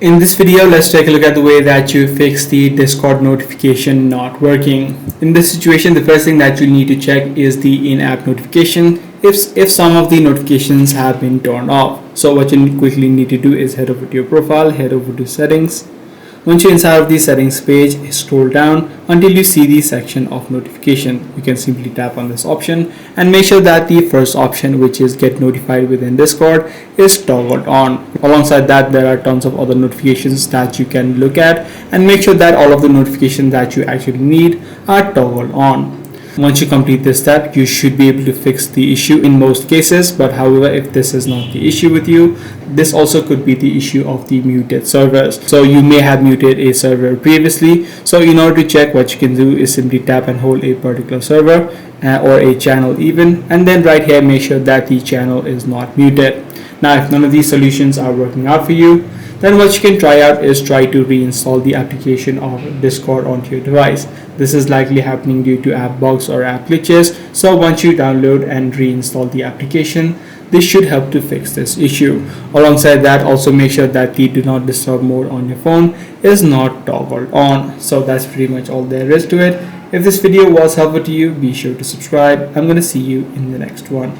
In this video, let's take a look at the way that you fix the Discord notification not working. In this situation, the first thing that you need to check is the in-app notification if some of the notifications have been turned off. So what you quickly need to do is head over to your profile, head over to settings. Once you're inside of the settings page, scroll down until you see the section of notification. You can simply tap on this option and make sure that the first option, which is get notified within Discord, is toggled on. Alongside that, there are tons of other notifications that you can look at and make sure that all of the notifications that you actually need are toggled on. Once you complete this step, you should be able to fix the issue in most cases, but however, if this is not the issue with you, this also could be the issue of the muted servers. So you may have muted a server previously. So in order to check, what you can do is simply tap and hold a particular server or a channel even, and then right here make sure that the channel is not muted. Now if none of these solutions are working out for you, then what you can try out is try to reinstall the application of Discord onto your device. This is likely happening due to app bugs or app glitches. So once you download and reinstall the application, this should help to fix this issue. Alongside that, also make sure that the do not disturb mode on your phone is not toggled on. So that's pretty much all there is to it. If this video was helpful to you, be sure to subscribe. I'm going to see you in the next one.